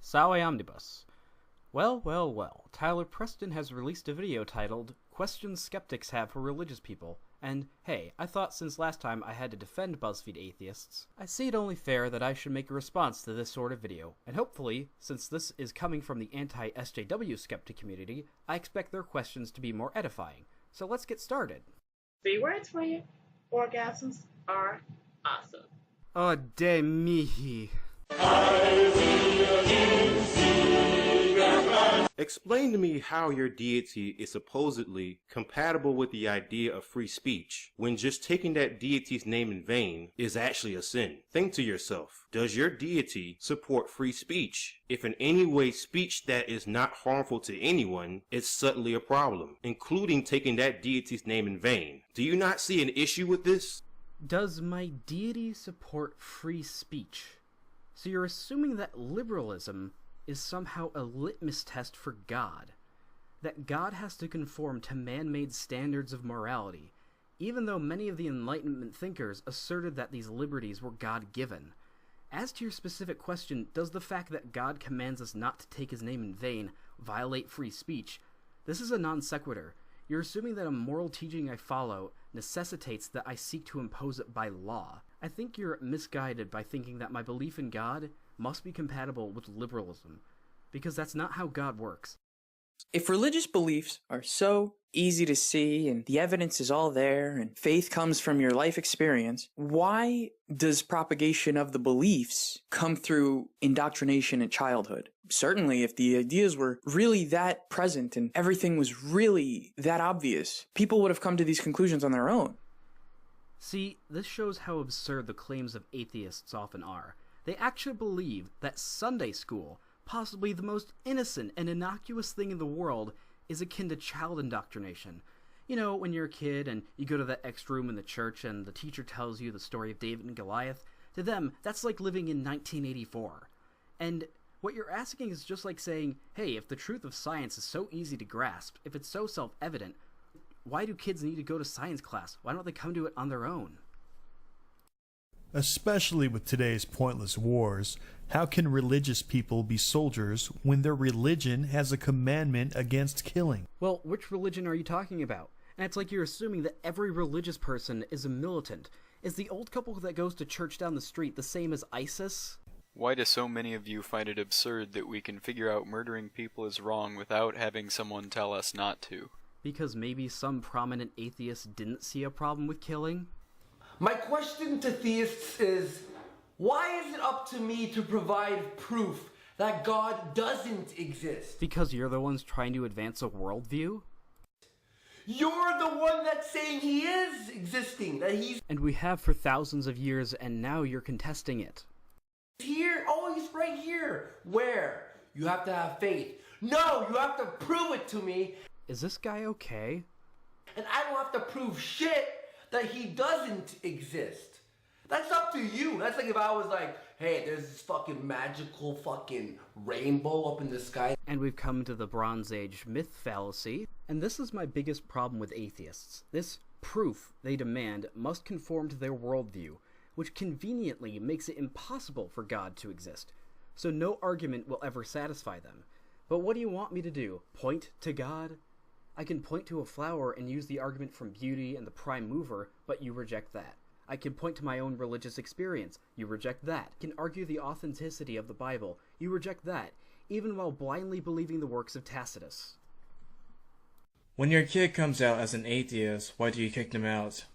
Sawe Omnibus. Well, Tyler Preston has released a video titled, Questions Skeptics Have for Religious People, and hey, I thought since last time I had to defend BuzzFeed atheists, I see it only fair that I should make a response to this sort of video, and hopefully, since this is coming from the anti-SJW skeptic community, I expect their questions to be more edifying. So let's get started. 3 words for you. Orgasms are awesome. Oh, de mihi. Explain to me how your deity is supposedly compatible with the idea of free speech, when just taking that deity's name in vain is actually a sin. Think to yourself, does your deity support free speech? If in any way speech that is not harmful to anyone, it's subtly a problem, including taking that deity's name in vain. Do you not see an issue with this? Does my deity support free speech? So you're assuming that liberalism is somehow a litmus test for God. That God has to conform to man-made standards of morality, even though many of the Enlightenment thinkers asserted that these liberties were God-given. As to your specific question, does the fact that God commands us not to take his name in vain violate free speech? This is a non sequitur. You're assuming that a moral teaching I follow necessitates that I seek to impose it by law. I think you're misguided by thinking that my belief in God must be compatible with liberalism, because that's not how God works. If religious beliefs are so easy to see and the evidence is all there and faith comes from your life experience, why does propagation of the beliefs come through indoctrination in childhood? Certainly, if the ideas were really that present and everything was really that obvious, people would have come to these conclusions on their own. See, this shows how absurd the claims of atheists often are. They actually believe that Sunday school, possibly the most innocent and innocuous thing in the world, is akin to child indoctrination. You know, when you're a kid and you go to that extra room in the church and the teacher tells you the story of David and Goliath, to them, that's like living in 1984. And what you're asking is just like saying, hey, if the truth of science is so easy to grasp, if it's so self-evident, why do kids need to go to science class? Why don't they come to it on their own? Especially with today's pointless wars, how can religious people be soldiers when their religion has a commandment against killing? Well, which religion are you talking about? And it's like you're assuming that every religious person is a militant. Is the old couple that goes to church down the street the same as ISIS? Why do so many of you find it absurd that we can figure out murdering people is wrong without having someone tell us not to? Because maybe some prominent atheist didn't see a problem with killing? My question to theists is, why is it up to me to provide proof that God doesn't exist? Because you're the ones trying to advance a worldview? You're the one that's saying he is existing, that he's And we have for thousands of years, and now you're contesting it. here. Oh, he's right here. Where? You have to have faith. No, you have to prove it to me. Is this guy okay? And I don't have to prove shit that he doesn't exist. That's up to you. That's like if I was like, hey, there's this fucking magical fucking rainbow up in the sky. And we've come to the Bronze Age myth fallacy. And this is my biggest problem with atheists. This proof they demand must conform to their worldview, which conveniently makes it impossible for God to exist. So no argument will ever satisfy them. But what do you want me to do? Point to God? I can point to a flower and use the argument from beauty and the prime mover, but you reject that. I can point to my own religious experience. You reject that. I can argue the authenticity of the Bible. You reject that, even while blindly believing the works of Tacitus. When your kid comes out as an atheist, why do you kick them out?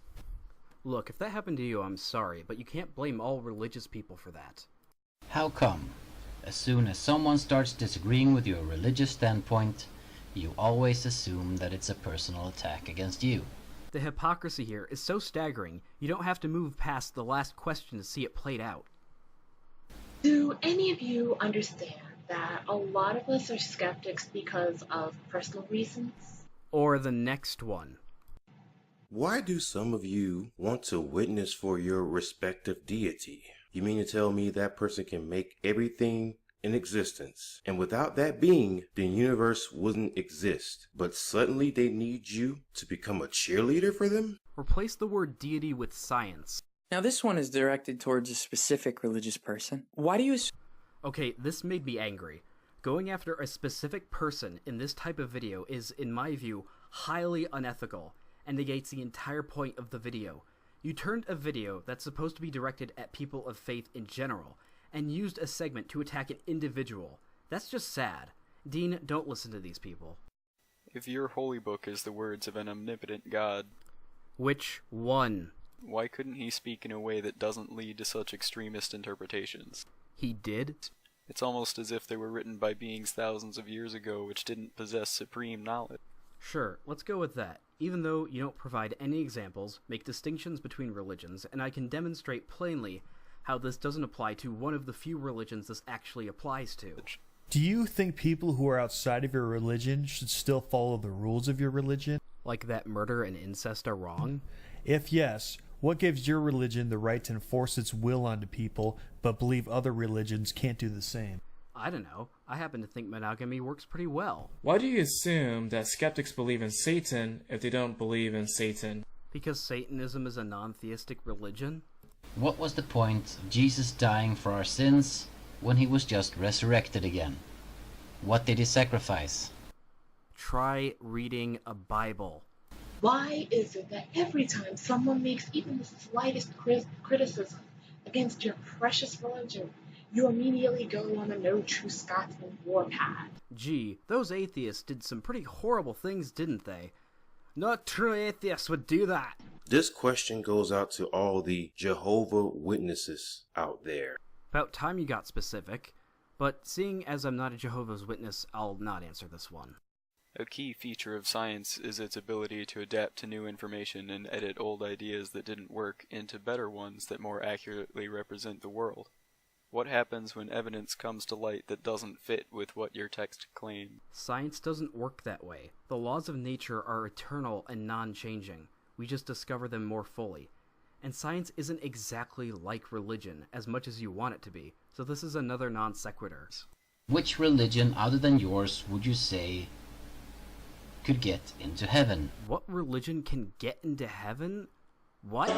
Look, if that happened to you, I'm sorry, but you can't blame all religious people for that. How come? As soon as someone starts disagreeing with your religious standpoint, you always assume that it's a personal attack against you. The hypocrisy here is so staggering, you don't have to move past the last question to see it played out. Do any of you understand that a lot of us are skeptics because of personal reasons? Or the next one. Why do some of you want to witness for your respective deity? You mean to tell me that person can make everything in existence, and without that being, the universe wouldn't exist, but suddenly they need you to become a cheerleader for them? Replace the word deity with science. Now this one is directed towards a specific religious person. Why do you Okay, this made me angry. Going after a specific person in this type of video is, in my view, highly unethical, and negates the entire point of the video. You turned a video that's supposed to be directed at people of faith in general, and used a segment to attack an individual. That's just sad. Dean, don't listen to these people. If your holy book is the words of an omnipotent God, which one? Why couldn't he speak in a way that doesn't lead to such extremist interpretations? He did? It's almost as if they were written by beings thousands of years ago which didn't possess supreme knowledge. Sure, let's go with that. Even though you don't provide any examples, make distinctions between religions, and I can demonstrate plainly how this doesn't apply to one of the few religions this actually applies to. Do you think people who are outside of your religion should still follow the rules of your religion? Like that murder and incest are wrong? If yes, what gives your religion the right to enforce its will onto people, but believe other religions can't do the same? I don't know. I happen to think monogamy works pretty well. Why do you assume that skeptics believe in Satan if they don't believe in Satan? Because Satanism is a non-theistic religion? What was the point of Jesus dying for our sins when he was just resurrected again? What did he sacrifice? Try reading a Bible. Why is it that every time someone makes even the slightest criticism against your precious religion, you immediately go on a no true Scotsman warpath? Gee, those atheists did some pretty horrible things, didn't they? No true atheist would do that. This question goes out to all the Jehovah Witnesses out there. About time you got specific, but seeing as I'm not a Jehovah's Witness, I'll not answer this one. A key feature of science is its ability to adapt to new information and edit old ideas that didn't work into better ones that more accurately represent the world. What happens when evidence comes to light that doesn't fit with what your text claims? Science doesn't work that way. The laws of nature are eternal and non-changing. We just discover them more fully. And science isn't exactly like religion, as much as you want it to be, so this is another non sequitur. Which religion other than yours would you say could get into heaven? What religion can get into heaven? What?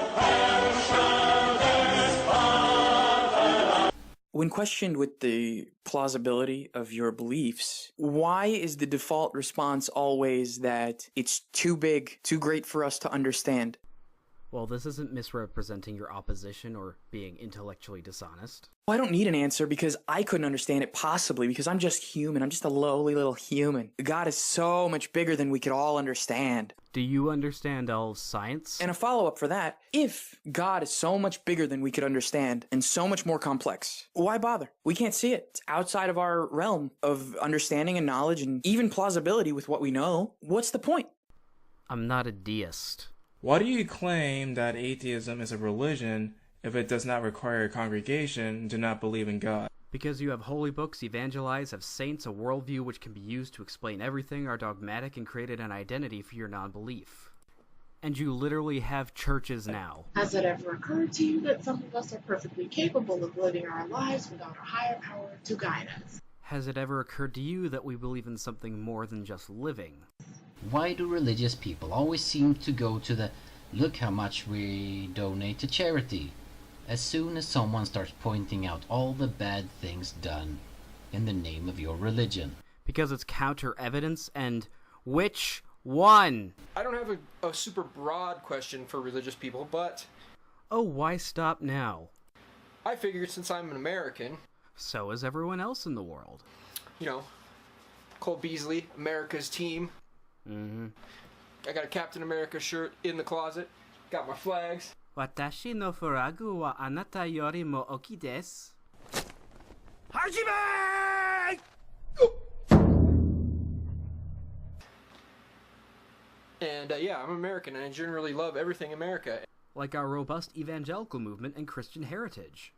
When questioned with the plausibility of your beliefs, why is the default response always that it's too big, too great for us to understand? Well, this isn't misrepresenting your opposition or being intellectually dishonest. Well, I don't need an answer because I couldn't understand it possibly because I'm just human. I'm just a lowly little human. God is so much bigger than we could all understand. Do you understand all science? And a follow-up for that, if God is so much bigger than we could understand and so much more complex, why bother? We can't see it. It's outside of our realm of understanding and knowledge and even plausibility with what we know. What's the point? I'm not a deist. Why do you claim that atheism is a religion if it does not require a congregation and do not believe in God? Because you have holy books, evangelize, have saints, a worldview which can be used to explain everything, are dogmatic, and created an identity for your non-belief. And you literally have churches now. Has it ever occurred to you that some of us are perfectly capable of living our lives without a higher power to guide us? Has it ever occurred to you that we believe in something more than just living? Why do religious people always seem to go to the "look how much we donate to charity" as soon as someone starts pointing out all the bad things done in the name of your religion? Because it's counter-evidence, and which one? I don't have a super broad question for religious people, but... Oh, why stop now? I figured since I'm an American... So is everyone else in the world. You know, Cole Beasley, America's team. Mm-hmm. I got a Captain America shirt in the closet. Got my flags. Watashi no furagu wa anata yori mo oki desu. Hajime! And yeah, I'm American and I generally love everything America. Like our robust evangelical movement and Christian heritage.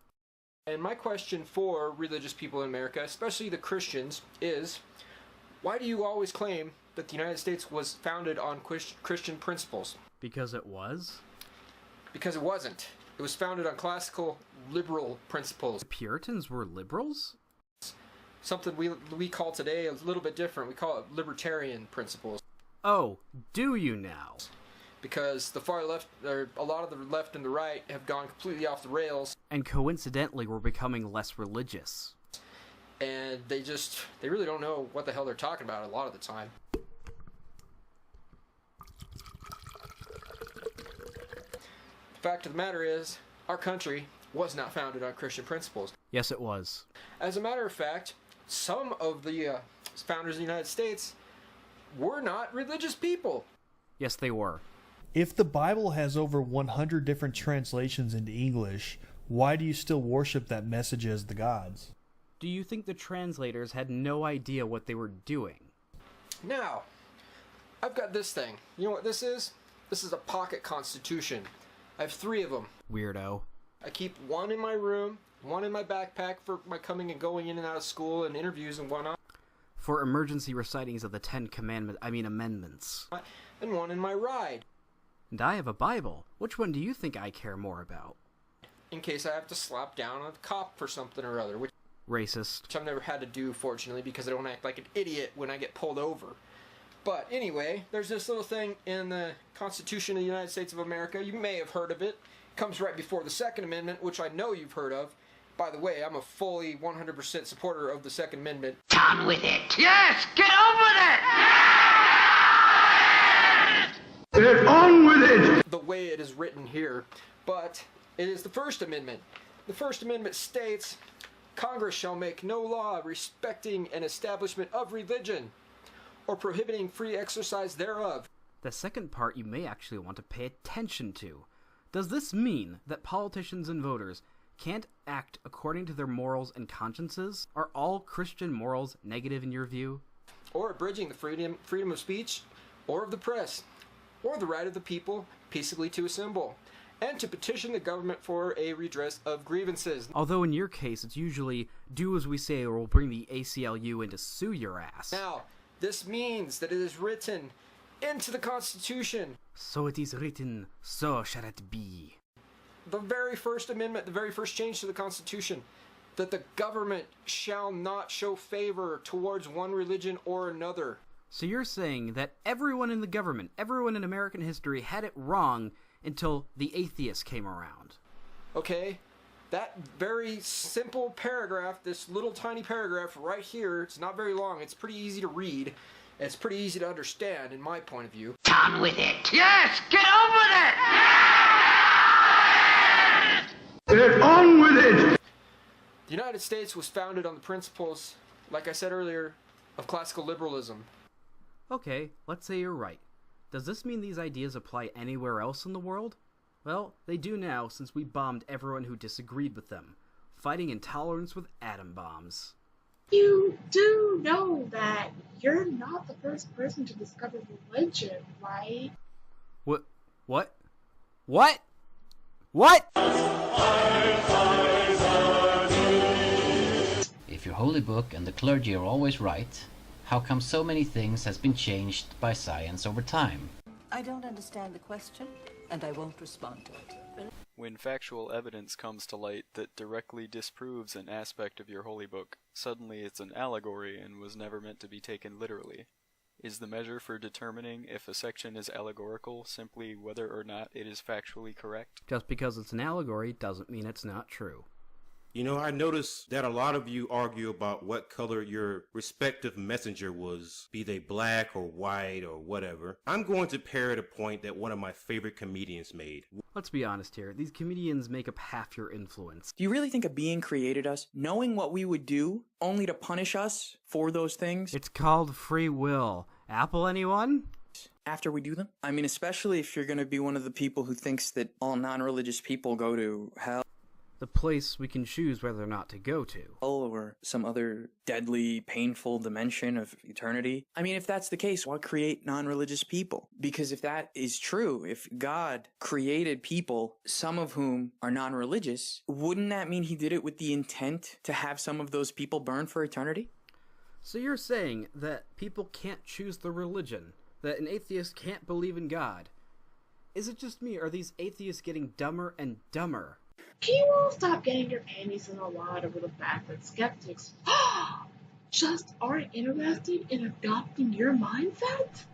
And my question for religious people in America, especially the Christians, is why do you always claim that the United States was founded on Christian principles? Because it was? Because it wasn't. It was founded on classical liberal principles. The Puritans were liberals? Something we call today a little bit different. We call it libertarian principles. Oh, do you now? Because the far left, or a lot of the left and the right, have gone completely off the rails. And coincidentally, we're becoming less religious. and they really don't know what the hell they're talking about a lot of the time. The fact of the matter is, our country was not founded on Christian principles. Yes, it was. As a matter of fact, some of the founders of the United States were not religious people. Yes, they were. If the Bible has over 100 different translations into English, why do you still worship that message as the gods? Do you think the translators had no idea what they were doing? Now, I've got this thing. You know what this is? This is a pocket constitution. I have 3 of them. Weirdo. I keep one in my room, one in my backpack for my coming and going in and out of school and interviews and whatnot. For emergency recitings of the Amendments. And one in my ride. And I have a Bible. Which one do you think I care more about? In case I have to slap down a cop for something or other, which Racist. I've never had to do, fortunately, because I don't act like an idiot when I get pulled over. But anyway, there's this little thing in the Constitution of the United States of America. You may have heard of it. It comes right before the Second Amendment, which I know you've heard of. By the way, I'm a fully 100% supporter of the Second Amendment. On with it! Yes! Get on with it! Get on with it! The way it is written here. But it is the First Amendment. The First Amendment states, Congress shall make no law respecting an establishment of religion or prohibiting free exercise thereof. The second part you may actually want to pay attention to. Does this mean that politicians and voters can't act according to their morals and consciences? Are all Christian morals negative in your view? Or abridging the freedom of speech, or of the press, or the right of the people peaceably to assemble, and to petition the government for a redress of grievances. Although in your case, it's usually, do as we say or we'll bring the ACLU in to sue your ass. Now, this means that it is written into the Constitution. So it is written, so shall it be. The very first amendment, the very first change to the Constitution, that the government shall not show favor towards one religion or another. So you're saying that everyone in the government, everyone in American history had it wrong until the atheists came around. Okay, that very simple paragraph, this little tiny paragraph right here, it's not very long, it's pretty easy to read, it's pretty easy to understand in my point of view. On with it! Yes! Get on with it! Get on with it! The United States was founded on the principles, like I said earlier, of classical liberalism. Okay, let's say you're right. Does this mean these ideas apply anywhere else in the world? Well, they do now since we bombed everyone who disagreed with them, fighting intolerance with atom bombs. You do know that you're not the first person to discover religion, right? What? What? What? What? If your holy book and the clergy are always right, how come so many things has been changed by science over time? I don't understand the question, and I won't respond to it. When factual evidence comes to light that directly disproves an aspect of your holy book, suddenly it's an allegory and was never meant to be taken literally. Is the measure for determining if a section is allegorical simply whether or not it is factually correct? Just because it's an allegory doesn't mean it's not true. You know, I noticed that a lot of you argue about what color your respective messenger was, be they black or white or whatever. I'm going to parrot a point that one of my favorite comedians made. Let's be honest here, these comedians make up half your influence. Do you really think a being created us, knowing what we would do, only to punish us for those things? It's called free will. Apple, anyone? After we do them? I mean, especially if you're going to be one of the people who thinks that all non-religious people go to hell. The place we can choose whether or not to go to. Or some other deadly, painful dimension of eternity. I mean, if that's the case, why create non-religious people? Because if that is true, if God created people, some of whom are non-religious, wouldn't that mean he did it with the intent to have some of those people burn for eternity? So you're saying that people can't choose the religion, that an atheist can't believe in God. Is it just me, or are these atheists getting dumber and dumber? Can you all stop getting your panties in a wad over the fact that skeptics just aren't interested in adopting your mindset?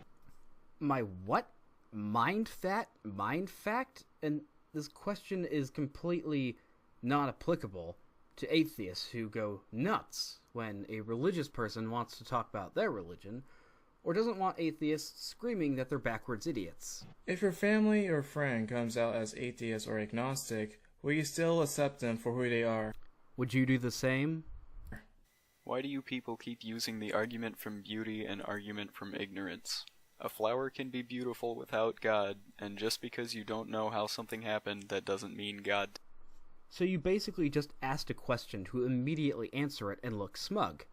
My what? Mind fact? And this question is completely not applicable to atheists who go nuts when a religious person wants to talk about their religion, or doesn't want atheists screaming that they're backwards idiots. If your family or friend comes out as atheist or agnostic, will you still accept them for who they are? Would you do the same? Why do you people keep using the argument from beauty and argument from ignorance? A flower can be beautiful without God, and just because you don't know how something happened, that doesn't mean God. So you basically just asked a question to immediately answer it and look smug.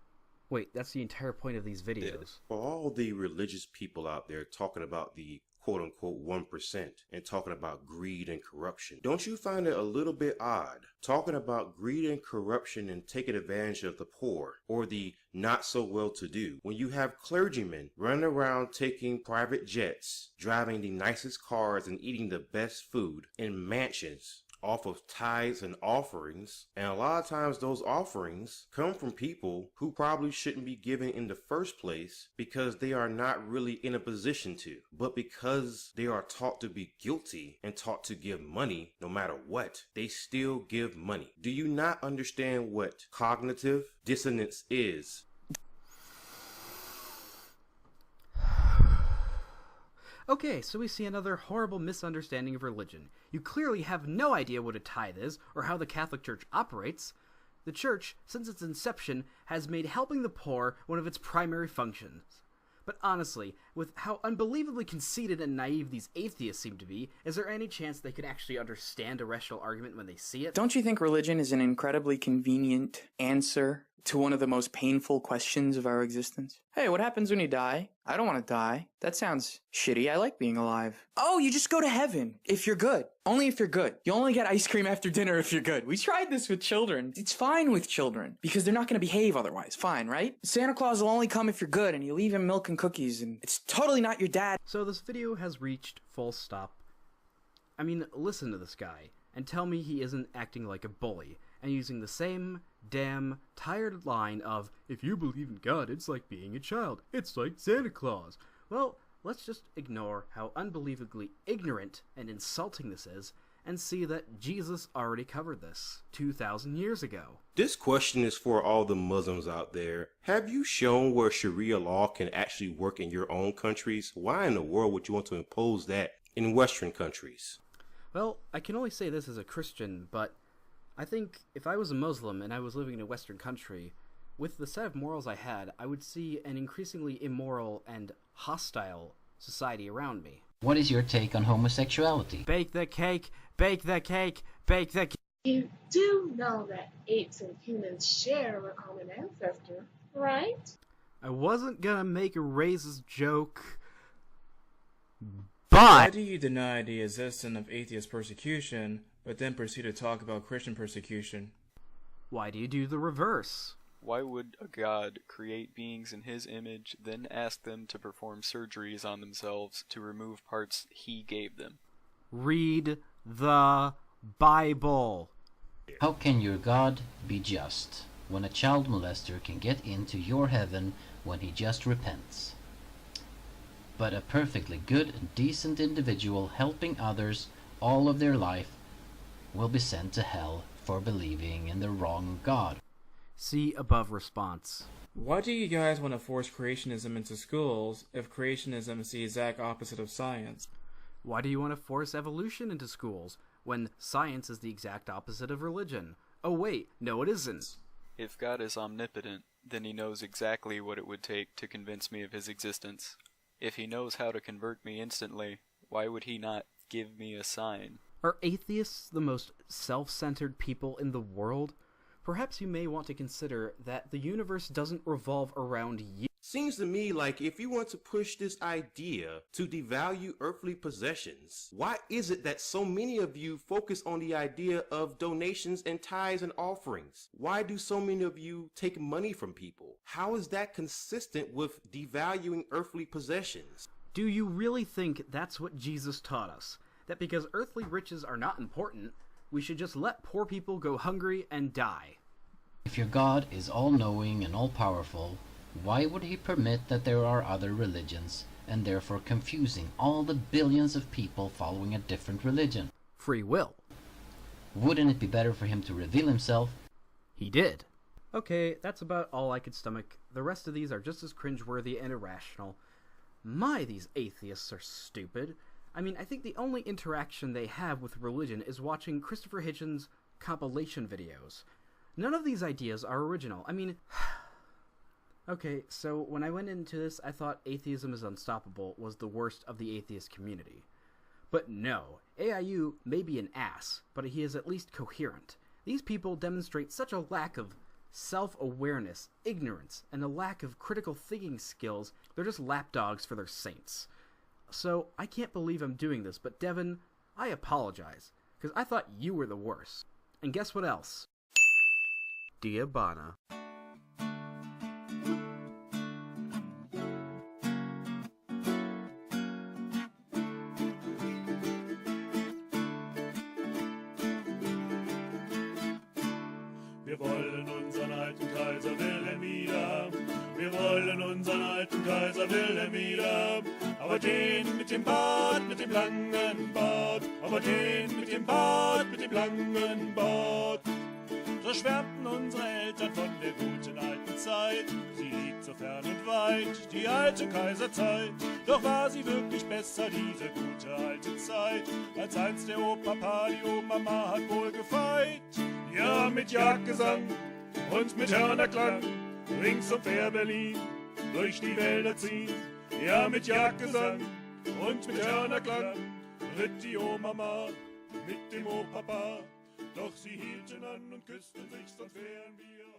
Wait, that's the entire point of these videos. For all the religious people out there talking about the quote-unquote 1% and talking about greed and corruption, don't you find it a little bit odd talking about greed and corruption and taking advantage of the poor or the not so well-to-do when you have clergymen running around taking private jets, driving the nicest cars, and eating the best food in mansions off of tithes and offerings, and a lot of times those offerings come from people who probably shouldn't be given in the first place because they are not really in a position to, but because they are taught to be guilty and taught to give money no matter what, they still give money. Do you not understand what cognitive dissonance is? Okay, so we see another horrible misunderstanding of religion. You clearly have no idea what a tithe is, or how the Catholic Church operates. The Church, since its inception, has made helping the poor one of its primary functions. But honestly, with how unbelievably conceited and naive these atheists seem to be, is there any chance they could actually understand a rational argument when they see it? Don't you think religion is an incredibly convenient answer to one of the most painful questions of our existence? Hey, what happens when you die? I don't want to die. That sounds shitty. I like being alive. Oh, you just go to heaven if you're good. Only if you're good. You only get ice cream after dinner if you're good. We tried this with children. It's fine with children because they're not going to behave otherwise. Fine, right? Santa Claus will only come if you're good, and you leave him milk and cookies, and it's totally not your dad. So this video has reached full stop. I mean, listen to this guy and tell me he isn't acting like a bully and using the same damn tired line of, if you believe in God, it's like being a child. It's like Santa Claus. Well, let's just ignore how unbelievably ignorant and insulting this is and see that Jesus already covered this 2,000 years ago. This question is for all the Muslims out there. Have you shown where Sharia law can actually work in your own countries? Why in the world would you want to impose that in Western countries? Well, I can only say this as a Christian, but I think if I was a Muslim and I was living in a Western country, with the set of morals I had, I would see an increasingly immoral and hostile society around me. What is your take on homosexuality? Bake the cake, bake the cake, bake the cake. You do know that apes and humans share a common ancestor, right? I wasn't gonna make a racist joke, Why but do you deny the existence of atheist persecution, but then proceed to talk about Christian persecution? why do you do the reverse? Why would a god create beings in his image, then ask them to perform surgeries on themselves to remove parts he gave them? Read the Bible. How can your God be just when a child molester can get into your heaven when he just repents? But a perfectly good and decent individual helping others all of their life will be sent to hell for believing in the wrong God. See above response. Why do you guys want to force creationism into schools if creationism is the exact opposite of science? Why do you want to force evolution into schools when science is the exact opposite of religion? Oh wait, no it isn't. If God is omnipotent, then he knows exactly what it would take to convince me of his existence. If he knows how to convert me instantly, why would he not give me a sign? Are atheists the most self-centered people in the world? Perhaps you may want to consider that the universe doesn't revolve around you. Seems to me like if you want to push this idea to devalue earthly possessions, why is it that so many of you focus on the idea of donations and tithes and offerings? Why do so many of you take money from people? How is that consistent with devaluing earthly possessions? Do you really think that's what Jesus taught us? That because earthly riches are not important, we should just let poor people go hungry and die? If your God is all-knowing and all-powerful, why would he permit that there are other religions, and therefore confusing all the billions of people following a different religion? Free will. Wouldn't it be better for him to reveal himself? He did. Okay, that's about all I could stomach. The rest of these are just as cringeworthy and irrational. My, these atheists are stupid. I mean, I think the only interaction they have with religion is watching Christopher Hitchens' compilation videos. None of these ideas are original. I mean... Okay, so when I went into this, I thought atheism is unstoppable was the worst of the atheist community. But no, AIU may be an ass, but he is at least coherent. These people demonstrate such a lack of self-awareness, ignorance, and a lack of critical thinking skills, they're just lapdogs for their saints. So, I can't believe I'm doing this, but Devin, I apologize, because I thought you were the worst. And guess what else? Diabana. Wir wollen unseren alten Kaiser Wilhelm wieder haben. Wir wollen unseren alten Kaiser Wilhelm wieder haben. Aber den mit dem Bart, mit dem langen Bart. Aber den mit dem Bart, mit dem langen Bart. So schwärmten unsere Eltern von der guten alten Zeit. Sie liegt so fern und weit, die alte Kaiserzeit. Doch war sie wirklich besser, diese gute alte Zeit, als einst der Opa, die Oma hat wohl gefeit. Ja, mit Jagdgesang und mit Hörnerklang, rings um Fair Berlin, durch die Wälder ziehen. Ja, mit Jagdgesang und mit Hörnerklang, ritt die Oma mit dem Opa. Doch sie hielten an und küssten sich, sonst wären wir